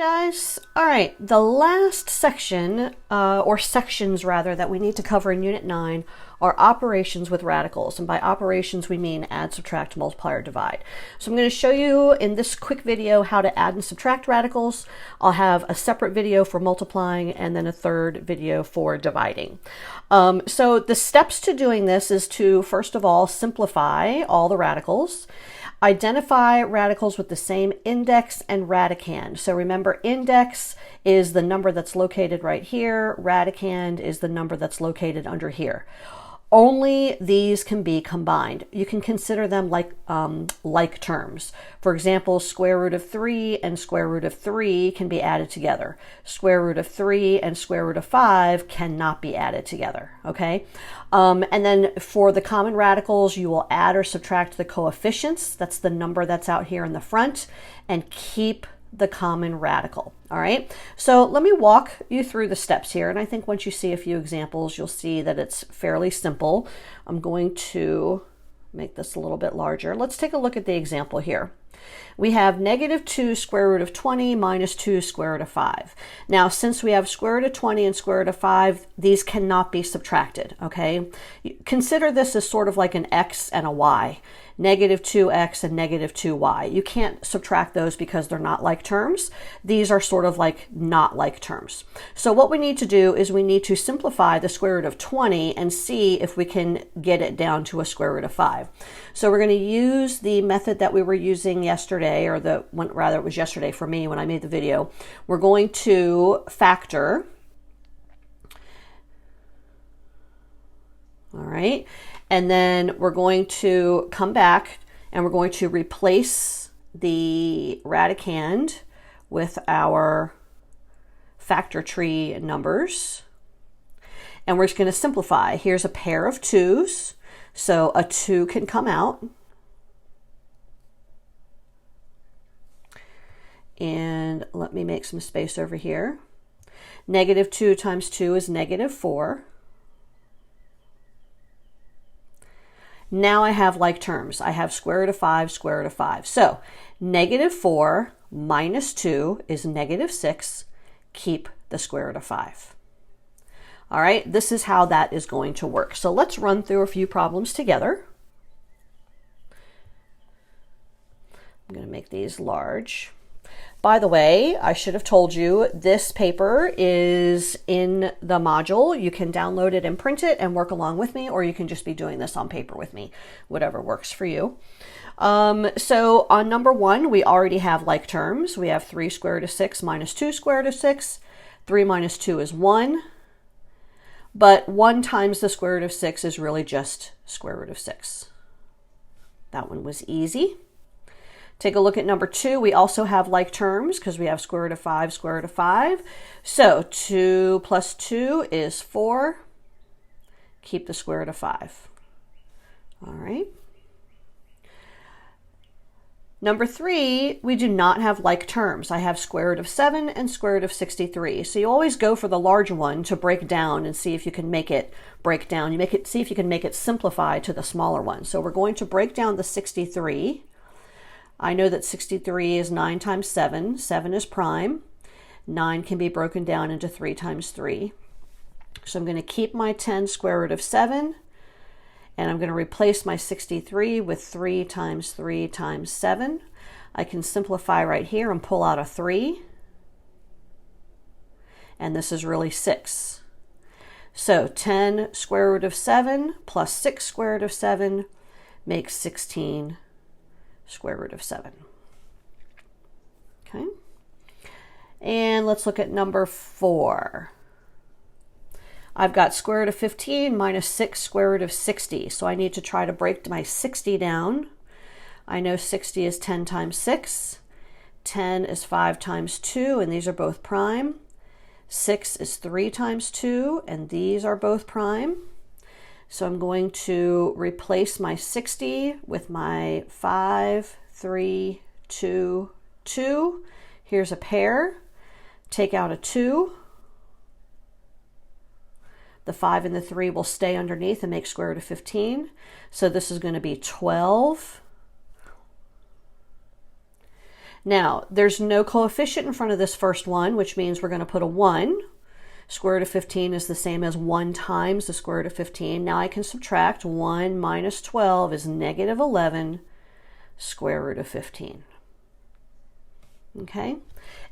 guys. All right, the last section, or sections rather, that we need to cover in Unit 9 are operations with radicals. And by operations, we mean add, subtract, multiply, or divide. So I'm going to show you in this quick video how to add and subtract radicals. I'll have a separate video for multiplying and then a third video for dividing. So the steps to doing this is to, first of all, simplify all the radicals. Identify radicals with the same index and radicand. So remember, index is the number that's located right here. Radicand is the number that's located under here. Only these can be combined. You can consider them like terms. For example, square root of 3 and square root of 3 can be added together. Square root of 3 and square root of 5 cannot be added together, okay? And then for the common radicals, you will add or subtract the coefficients. That's the number that's out here in the front, and keep the common radical. All right, so let me walk you through the steps here, and I think once you see a few examples, you'll see that it's fairly simple. I'm going to make this a little bit larger. Let's take a look at the example here. We have negative 2 square root of 20 minus 2 square root of 5. Now, since we have square root of 20 and square root of 5, these cannot be subtracted, okay? Consider this as sort of like an x and a y. Negative 2x and negative 2y. You can't subtract those because they're not like terms. These are sort of like not like terms. So what we need to do is we need to simplify the square root of 20 and see if we can get it down to a square root of 5. So we're going to use the method that we were using yesterday, or rather it was yesterday for me when I made the video. We're going to factor. All right. And then we're going to come back and we're going to replace the radicand with our factor tree numbers. And we're just going to simplify. Here's a pair of 2's. So a 2 can come out. And let me make some space over here. Negative 2 times 2 is negative 4. Now I have like terms. I have square root of 5, square root of 5. So negative 4 minus 2 is negative 6. Keep the square root of 5. All right, this is how that is going to work. So let's run through a few problems together. I'm going to make these large. By the way, I should have told you this paper is in the module. You can download it and print it and work along with me, or you can just be doing this on paper with me, whatever works for you. So on number 1, we already have like terms. We have 3 square root of 6 minus 2 square root of 6. 3 minus 2 is 1. But 1 times the square root of 6 is really just square root of 6. That one was easy. Take a look at number 2. We also have like terms because we have square root of 5, square root of 5. So 2 plus 2 is 4. Keep the square root of 5. All right. Number 3, we do not have like terms. I have square root of 7 and square root of 63. So you always go for the larger one to break down and see if you can make it break down. See if you can make it simplify to the smaller one. So we're going to break down the 63. I know that 63 is 9 times 7. 7 is prime. 9 can be broken down into 3 times 3. So I'm going to keep my 10 square root of 7, and I'm going to replace my 63 with 3 times 3 times 7. I can simplify right here and pull out a 3. And this is really 6. So 10 square root of 7 plus 6 square root of 7 makes 16 square root of 7. Okay. And let's look at number 4. I've got square root of 15 minus 6 square root of 60. So I need to try to break my 60 down. I know 60 is 10 times 6. 10 is 5 times 2, and these are both prime. 6 is 3 times 2, and these are both prime. So I'm going to replace my 60 with my 5, 3, 2, 2. Here's a pair. Take out a 2. The 5 and the 3 will stay underneath and make square root of 15. So this is going to be 12. Now, there's no coefficient in front of this first one, which means we're going to put a 1. Square root of 15 is the same as 1 times the square root of 15. Now I can subtract 1 minus 12 is negative 11 square root of 15. Okay?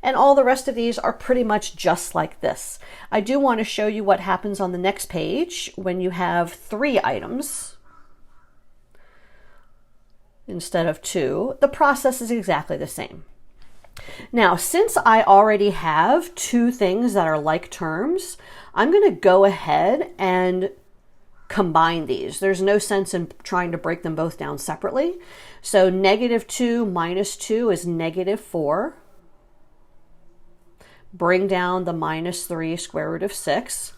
And all the rest of these are pretty much just like this. I do want to show you what happens on the next page when you have 3 items instead of 2. The process is exactly the same. Now, since I already have 2 things that are like terms, I'm going to go ahead and combine these. There's no sense in trying to break them both down separately. So negative 2 minus 2 is negative 4. Bring down the minus 3 square root of 6.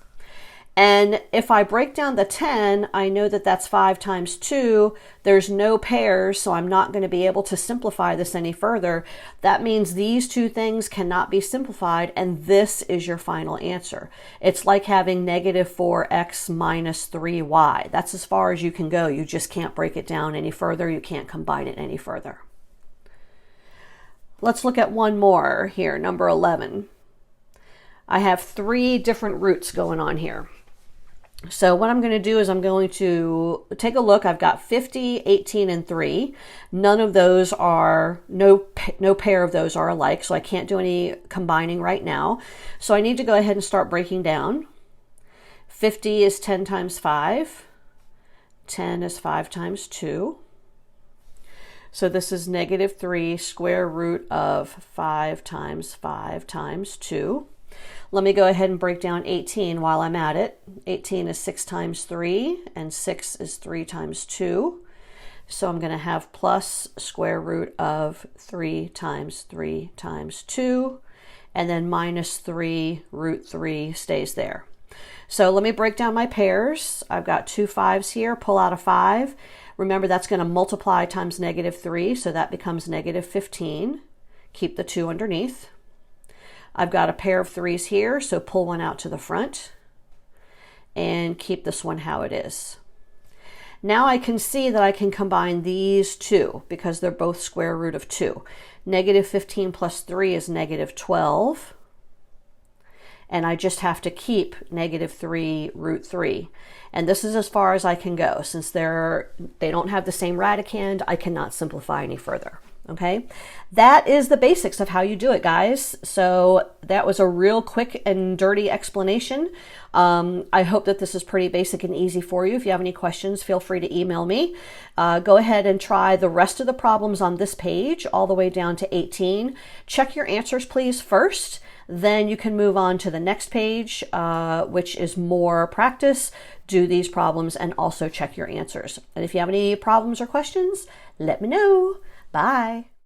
And if I break down the 10, I know that that's 5 times 2. There's no pairs, so I'm not going to be able to simplify this any further. That means these 2 things cannot be simplified, and this is your final answer. It's like having negative 4x minus 3y. That's as far as you can go. You just can't break it down any further. You can't combine it any further. Let's look at one more here, number 11. I have 3 different roots going on here. So what I'm going to do is I'm going to take a look. I've got 50, 18, and 3. None of those are, no pair of those are alike, so I can't do any combining right now. So I need to go ahead and start breaking down. 50 is 10 times 5. 10 is 5 times 2. So this is negative 3 square root of 5 times 2. Let me go ahead and break down 18 while I'm at it. 18 is 6 times 3, and 6 is 3 times 2. So I'm going to have plus square root of 3 times 2, and then minus 3 root 3 stays there. So let me break down my pairs. I've got 2 5s here, pull out a 5. Remember, that's going to multiply times negative 3, so that becomes negative 15. Keep the 2 underneath. I've got a pair of 3s here, so pull one out to the front and keep this one how it is. Now I can see that I can combine these 2 because they're both square root of 2. Negative 15 plus 3 is negative 12. And I just have to keep negative 3 root 3. And this is as far as I can go. Since they don't have the same radicand, I cannot simplify any further. Okay, that is the basics of how you do it, guys. So that was a real quick and dirty explanation. I hope that this is pretty basic and easy for you. If you have any questions, feel free to email me. Go ahead and try the rest of the problems on this page all the way down to 18. Check your answers, please, first. Then you can move on to the next page, which is more practice. Do these problems and also check your answers. And if you have any problems or questions, let me know. Bye.